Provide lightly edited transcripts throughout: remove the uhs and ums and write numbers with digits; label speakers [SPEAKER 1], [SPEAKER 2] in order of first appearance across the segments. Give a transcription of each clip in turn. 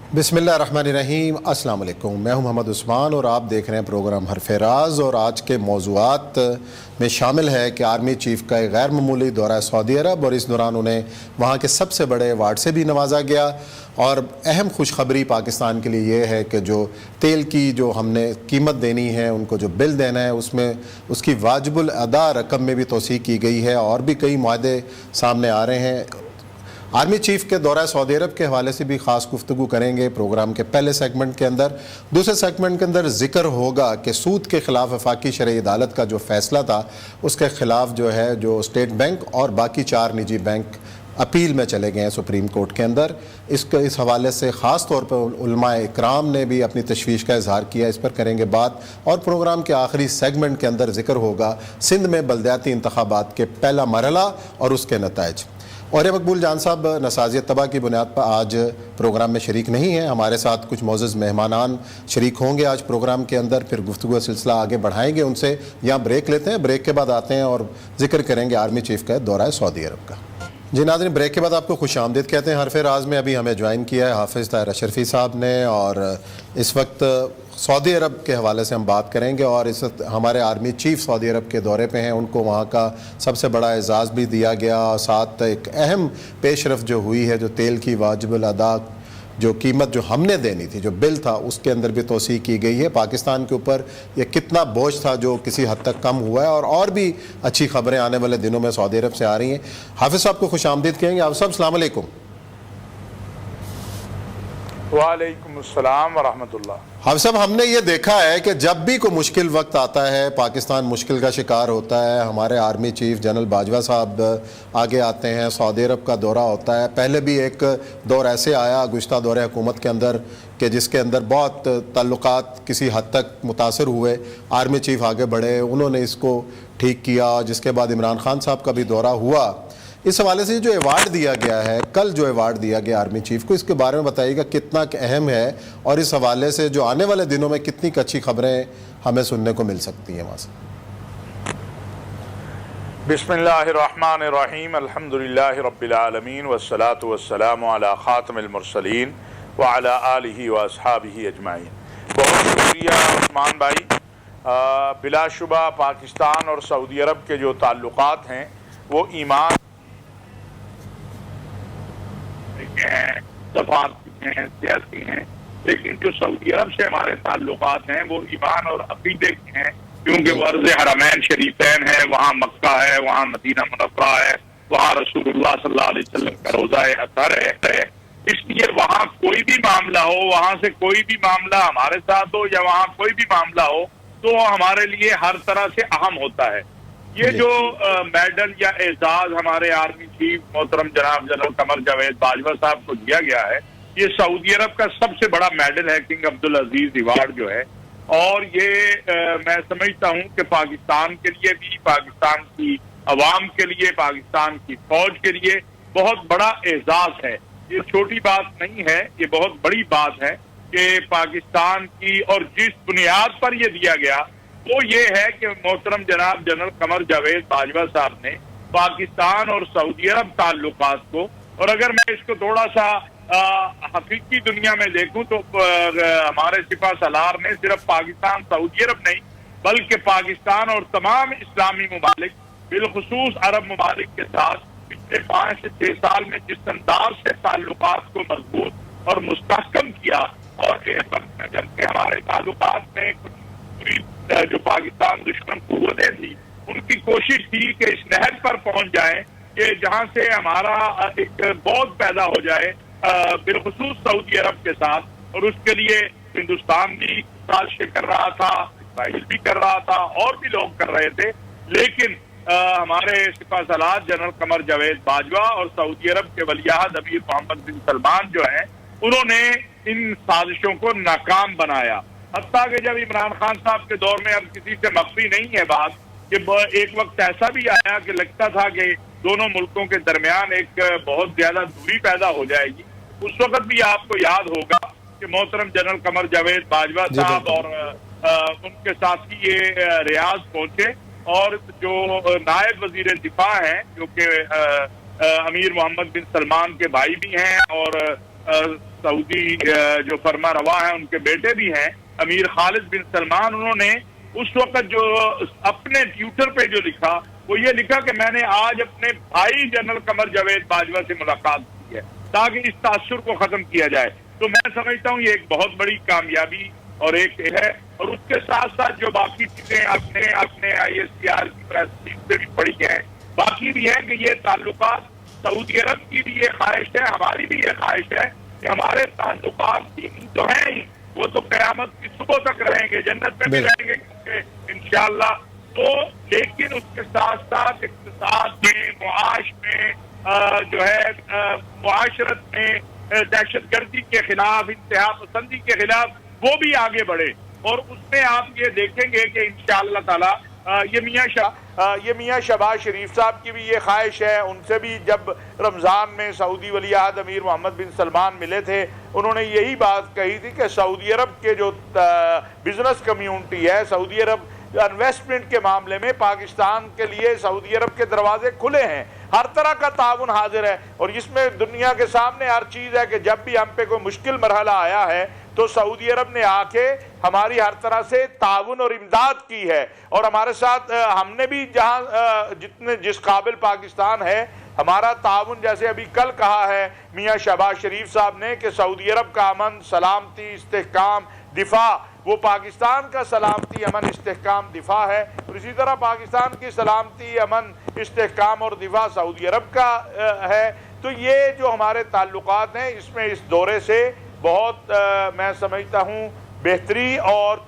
[SPEAKER 1] बिस्मिल्लाहिर्रहमानिर्रहीम। अस्सलाम वालेकुम। मैं हूं मोहम्मद उस्मान और आप देख रहे हैं प्रोग्राम हरफ राज। और आज के मौज़ूआत में शामिल है कि आर्मी चीफ़ का एक गैर मामूली दौरा सऊदी अरब, और इस दौरान उन्हें वहाँ के सबसे बड़े अवार्ड से भी नवाजा गया। और अहम खुशखबरी पाकिस्तान के लिए ये है कि जो तेल की जो हमने कीमत देनी है, उनको जो बिल देना है, उसमें उसकी वाजिबुल अदा रकम में भी तोसी की गई है और भी कई मुआहदे सामने आ रहे हैं। आर्मी चीफ़ के दौरा सऊदी अरब के हवाले से भी ख़ास गुफ्तगू करेंगे प्रोग्राम के पहले सेगमेंट के अंदर। दूसरे सेगमेंट के अंदर जिक्र होगा कि सूद के ख़िलाफ़ वफाकी शरई अदालत का जो फ़ैसला था, उसके ख़िलाफ़ जो है जो स्टेट बैंक और बाकी 4 निजी बैंक अपील में चले गए हैं सुप्रीम कोर्ट के अंदर। इस हवाले से ख़ास तौर पर उलमाए इकराम ने भी अपनी तशवीश का इजहार किया। इस पर करेंगे बात। और प्रोग्राम के आखिरी सेगमेंट के अंदर जिक्र होगा सिंध में बल्दियाती इंतखाबात के पहला मरहला और उसके नताइज। और ये मकबूल जान साहब नसाज़ियत तबाह की बुनियाद पर आज प्रोग्राम में शरीक नहीं हैं। हमारे साथ कुछ मोअज़्ज़ज़ मेहमानान शरीक होंगे आज प्रोग्राम के अंदर। फिर गुफ्तगू का सिलसिला आगे बढ़ाएंगे उनसे। यहाँ ब्रेक लेते हैं, ब्रेक के बाद आते हैं और जिक्र करेंगे आर्मी चीफ़ का दौरा सऊदी अरब का। जी नाज़रीन, ब्रेक के बाद आपको खुशामदीद कहते हैं। हरफ राज में अभी हमें ज्वाइन किया है हाफिज़ ताहिर अशरफी साहब ने, और इस वक्त सऊदी अरब के हवाले से हम बात करेंगे। और इस वक्त हमारे आर्मी चीफ़ सऊदी अरब के दौरे पे हैं, उनको वहाँ का सबसे बड़ा एजाज़ भी दिया गया। साथ एक अहम पेशरफ जो हुई है, जो तेल की वाजिबुल अदा जो कीमत जो हमने देनी थी, जो बिल था, उसके अंदर भी तोसी की गई है। पाकिस्तान के ऊपर ये कितना बोझ था जो किसी हद तक कम हुआ है। और भी अच्छी खबरें आने वाले दिनों में सऊदी अरब से आ रही हैं। हाफिज़ साहब को खुशामदीद कहेंगे। हाफिज़ साहब अस्सलाम वालेकुम।
[SPEAKER 2] वालेकुम अस्सलाम व रहमतुल्लाह।
[SPEAKER 1] हाफिज़ साहब, हमने ये देखा है कि जब भी कोई मुश्किल वक्त आता है, पाकिस्तान मुश्किल का शिकार होता है, हमारे आर्मी चीफ़ जनरल बाजवा साहब आगे आते हैं, सऊदी अरब का दौरा होता है। पहले भी एक दौर ऐसे आया गुज़श्ता दौरे हुकूमत के अंदर कि जिसके अंदर बहुत ताल्लुकात किसी हद तक मुतासर हुए। आर्मी चीफ़ आगे बढ़े, उन्होंने इसको ठीक किया। जिसके बाद इमरान खान साहब का भी दौरा हुआ। इस हवाले से जो अवार्ड दिया गया है, कल जो अवार्ड दिया गया आर्मी चीफ़ को, इसके बारे में बताइएगा कितना अहम है, और इस हवाले से जो आने वाले दिनों में कितनी अच्छी खबरें हमें सुनने को मिल सकती हैं वहाँ से।
[SPEAKER 2] बिस्मिल्लाहिर्रहमानिर्रहीम। अल्हम्दुलिल्लाहि रब्बिल आलमीन वस्सलातु वस्सलामु अला खातिमिल मुरसलीन व अला आलिहि व अस्हाबिहि अजमाइन। बहुत शुक्रिया उस्मान भाई। बिलाशुबा पाकिस्तान और सऊदी अरब के जो ताल्लुकात हैं वो ईमान हैं, सियासी हैं, लेकिन जो सऊदी अरब से हमारे ताल्लुकात हैं वो ईमान और अकीदे के हैं। क्योंकि वर्ज़ हरमैन शरीफैन है, वहाँ मक्का है, वहाँ मदीना मुनव्वरा है, वहाँ रसूलुल्लाह सल्लल्लाहु अलैहि वसल्लम का रोज़ा अतहर है। इसलिए वहाँ कोई भी मामला हो, वहाँ से कोई भी मामला हमारे साथ हो या वहाँ कोई भी मामला हो, तो हमारे लिए हर तरह से अहम होता है। ये जो मेडल या एजाज हमारे आर्मी चीफ मोहतरम जनाब जनरल कमर जावेद बाजवा साहब को दिया गया है, ये सऊदी अरब का सबसे बड़ा मेडल है, किंग अब्दुल अजीज अवार्ड जो है। और ये मैं समझता हूँ कि पाकिस्तान के लिए भी, पाकिस्तान की अवाम के लिए, पाकिस्तान की फौज के लिए बहुत बड़ा एजाज है। ये छोटी बात नहीं है, ये बहुत बड़ी बात है कि पाकिस्तान की, और जिस बुनियाद पर ये दिया गया वो ये है कि मोहतरम जनाब जनरल कमर जावेद बाजवा साहब ने पाकिस्तान और सऊदी अरब ताल्लुकात को, और अगर मैं इसको थोड़ा सा हकीकी दुनिया में देखूं तो हमारे सिपा सलार ने सिर्फ पाकिस्तान सऊदी अरब नहीं बल्कि पाकिस्तान और तमाम इस्लामी ममालिक बिलखुसूस अरब ममालिक के साथ पिछले 5 से 6 साल में जिस अंदाज से ताल्लुकात को मजबूत और मुस्तहकम किया, और जबकि हमारे ताल्लुकात में कुछ जो पाकिस्तान दुश्मन कुव्वतें थी, उनकी कोशिश थी कि इस नहर पर पहुंच जाए कि जहां से हमारा एक बहुत पैदा हो जाए बिलखुसूस सऊदी अरब के साथ। और उसके लिए हिंदुस्तान भी साजिश कर रहा था, इस्राइल भी कर रहा था, और भी लोग कर रहे थे। लेकिन हमारे सिपा सलार जनरल कमर जावेद बाजवा और सऊदी अरब के वलीअहद अमीर मोहम्मद बिन सलमान जो है, उन्होंने इन साजिशों को नाकाम बनाया। हत्ता कि जब इमरान खान साहब के दौर में, अब किसी से मख्फी नहीं है बात, कि एक वक्त ऐसा भी आया कि लगता था कि दोनों मुल्कों के दरमियान एक बहुत ज्यादा दूरी पैदा हो जाएगी। उस वक्त भी आपको याद होगा कि मोहतरम जनरल कमर जावेद बाजवा साहब और उनके साथी ये रियाज पहुंचे, और जो नायब वजीर दिफा हैं जो कि अमीर मोहम्मद बिन सलमान के भाई भी हैं और सऊदी जो फरमा रवा हैं उनके बेटे भी हैं अमीर खालिद बिन सलमान, उन्होंने उस वक्त जो अपने ट्विटर पे जो लिखा वो ये लिखा कि मैंने आज अपने भाई जनरल कमर जावेद बाजवा से मुलाकात की है ताकि इस तासुर को खत्म किया जाए। तो मैं समझता हूँ ये एक बहुत बड़ी कामयाबी और एक है। और उसके साथ साथ जो बाकी चीजें अपने ISPR की प्रेस से भी पढ़ी है, बाकी भी है कि ये ताल्लुकात सऊदी अरब की भी ये ख्वाहिश है, हमारी भी ये ख्वाहिश है कि हमारे ताल्लुकात तो हैं ही, वो तो क़यामत की सुबह तक रहेंगे, जन्नत में भी रहेंगे इंशाअल्लाह। तो लेकिन उसके साथ साथ इक़्तिसाद में, मुआश में, जो है मुआशरत में, दहशतगर्दी के खिलाफ, इंतहा पसंदी के खिलाफ वो भी आगे बढ़े। और उसमें आप ये देखेंगे कि इंशाअल्लाह ताला ये मियाँ शहबाज शरीफ साहब की भी ये ख्वाहिश है। उनसे भी जब रमज़ान में सऊदी वली अहद अमीर मोहम्मद बिन सलमान मिले थे, उन्होंने यही बात कही थी कि सऊदी अरब के जो बिजनेस कम्यूनिटी है, सऊदी अरब इन्वेस्टमेंट के मामले में पाकिस्तान के लिए सऊदी अरब के दरवाजे खुले हैं, हर तरह का ताउन हाजिर है। और इसमें दुनिया के सामने हर चीज़ है कि जब भी हम पे कोई मुश्किल मरहला आया है तो सऊदी अरब ने आके हमारी हर तरह से ताउन और इमदाद की है। और हमारे साथ हमने भी जहाँ जिस काबिल पाकिस्तान है हमारा ताउन, जैसे अभी कल कहा है मियाँ शहबाज शरीफ साहब ने कि सऊदी अरब का अमन, सलामती, इस्तेहकाम, दिफा वो पाकिस्तान का सलामती, अमन, इस्तेहकाम, दिफा है। और इसी तरह पाकिस्तान की सलामती, अमन, इस्तेहकाम और दिफा सऊदी अरब का है। तो ये जो हमारे ताल्लुकात हैं इसमें इस दौरे से बहुत मैं समझता हूँ बेहतरी और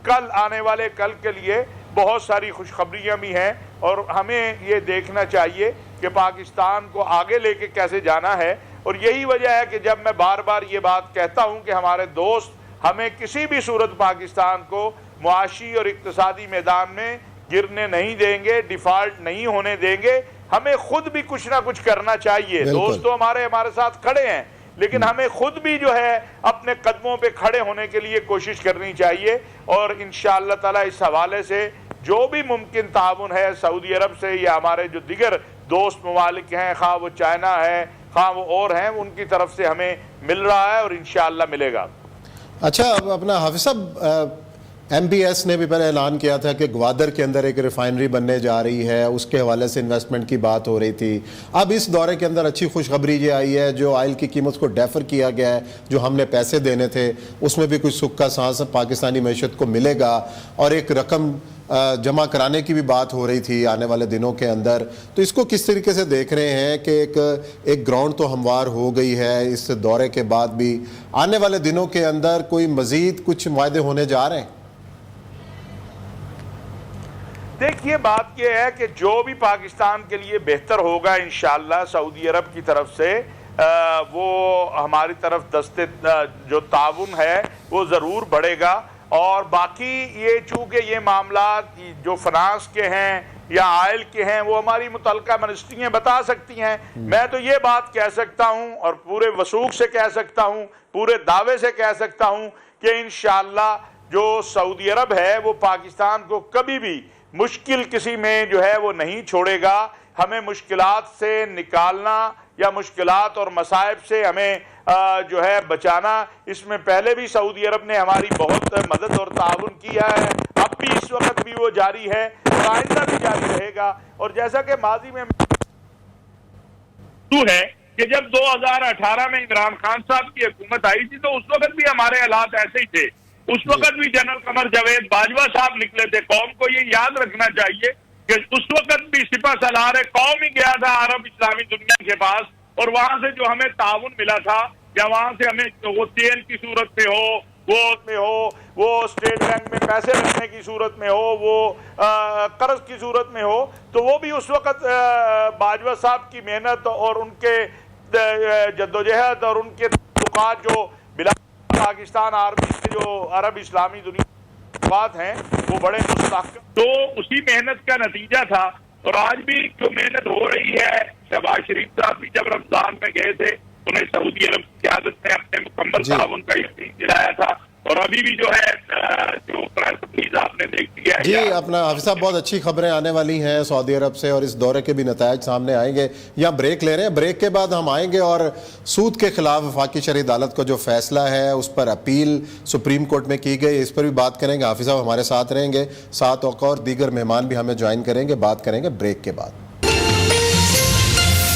[SPEAKER 2] कल आने वाले कल के लिए बहुत सारी खुशखबरियाँ भी हैं। और हमें ये देखना चाहिए कि पाकिस्तान को आगे लेके कैसे जाना है। और यही वजह है कि जब मैं बार बार ये बात कहता हूँ कि हमारे दोस्त हमें किसी भी सूरत पाकिस्तान को मुआशी और इक्तिसादी मैदान में गिरने नहीं देंगे, डिफ़ॉल्ट नहीं होने देंगे। हमें खुद भी कुछ ना कुछ करना चाहिए। दोस्त तो हमारे साथ खड़े हैं, लेकिन हमें खुद भी जो है अपने कदमों पे खड़े होने के लिए कोशिश करनी चाहिए। और इंशाअल्लाह ताला इस हवाले से जो भी मुमकिन ताउन है सऊदी अरब से या हमारे जो दिगर दोस्त ममालिक हैं, खा वो चाइना है, खा वो और हैं, उनकी तरफ से हमें मिल रहा है और इंशाअल्लाह मिलेगा।
[SPEAKER 1] अच्छा, अब अपना हाफिज साहब, MBS ने भी पहले ऐलान किया था कि ग्वादर के अंदर एक रिफाइनरी बनने जा रही है, उसके हवाले से इन्वेस्टमेंट की बात हो रही थी। अब इस दौरे के अंदर अच्छी खुशखबरी ये आई है, जो ऑयल की कीमत को डेफर किया गया है, जो हमने पैसे देने थे उसमें भी कुछ सुख का सांस पाकिस्तानी मैशत को मिलेगा और एक रकम जमा कराने की भी बात हो रही थी आने वाले दिनों के अंदर। तो इसको किस तरीके से देख रहे हैं कि एक ग्राउंड तो हमवार हो गई है इस दौरे के बाद भी, आने वाले दिनों के अंदर कोई मजीद कुछ मुआहदे होने जा रहे हैं?
[SPEAKER 3] देखिए, बात यह है कि जो भी पाकिस्तान के लिए बेहतर होगा इंशाअल्लाह सऊदी अरब की तरफ से वो हमारी तरफ दस्ते जो ताउन है वो ज़रूर बढ़ेगा। और बाकी ये चूँकि ये मामला जो फाइनेंस के हैं या आयल के हैं वो हमारी मुतल्लिका मिनिस्ट्रियाँ बता सकती हैं। मैं तो ये बात कह सकता हूँ और पूरे वसूख से कह सकता हूँ, पूरे दावे से कह सकता हूँ कि इंशाअल्लाह जो सऊदी अरब है वो पाकिस्तान को कभी भी मुश्किल किसी में जो है वो नहीं छोड़ेगा। हमें मुश्किलात से निकालना या मुश्किलात और मसाइब से हमें जो है बचाना, इसमें पहले भी सऊदी अरब ने हमारी बहुत मदद और ताउन किया है, अब भी इस वक्त भी वो जारी है और आइंदा भी जारी रहेगा। और जैसा कि माजी में
[SPEAKER 2] है कि जब 2018 में इमरान खान साहब की हुकूमत आई थी तो उस वक्त भी हमारे हालात ऐसे ही थे। उस वक्त भी जनरल कमर जावेद बाजवा साहब निकले थे। कौम को ये याद रखना चाहिए कि उस वक्त भी सिपह सलार कौम ही गया था अरब इस्लामी दुनिया के पास और वहां से जो हमें ताउन मिला था या वहां से हमें वो तेल की सूरत में हो, वो स्टेट बैंक में पैसे रखने की सूरत में हो, वो कर्ज की सूरत में हो, तो वो भी उस वक्त बाजवा साहब की मेहनत और उनके जद्दोजहद और उनके ताल्लुकात जो बिला पाकिस्तान आर्मी से जो अरब इस्लामी दुनिया बात हैं वो बड़े मुस्तहकम, तो उसी मेहनत का नतीजा था। और आज भी जो मेहनत हो रही है, शहबाज शरीफ साहब भी जब रमजान में गए थे उन्हें सऊदी अरब की क़यादत ने अपने मुकम्मल ताउन का यकीन दिलाया था। और अभी भी जो है जो प्रेस रिलीज आपने देखी किया
[SPEAKER 1] جی
[SPEAKER 2] या
[SPEAKER 1] اپنا حافظ صاحب بہت اچھی خبریں آنے والی ہیں سعودی عرب سے اور اس دورے کے بھی نتائج سامنے آئیں گے. یہاں بریک لے رہے ہیں, بریک کے بعد ہم آئیں گے اور سود کے خلاف وفاقی شرعی عدالت کا جو فیصلہ ہے اس پر اپیل سپریم کورٹ میں کی گئی, اس پر بھی بات کریں گے. حافظ صاحب ہمارے ساتھ رہیں گے, ساتھ اور دیگر مہمان بھی ہمیں جوائن کریں گے, بات کریں گے بریک کے بعد.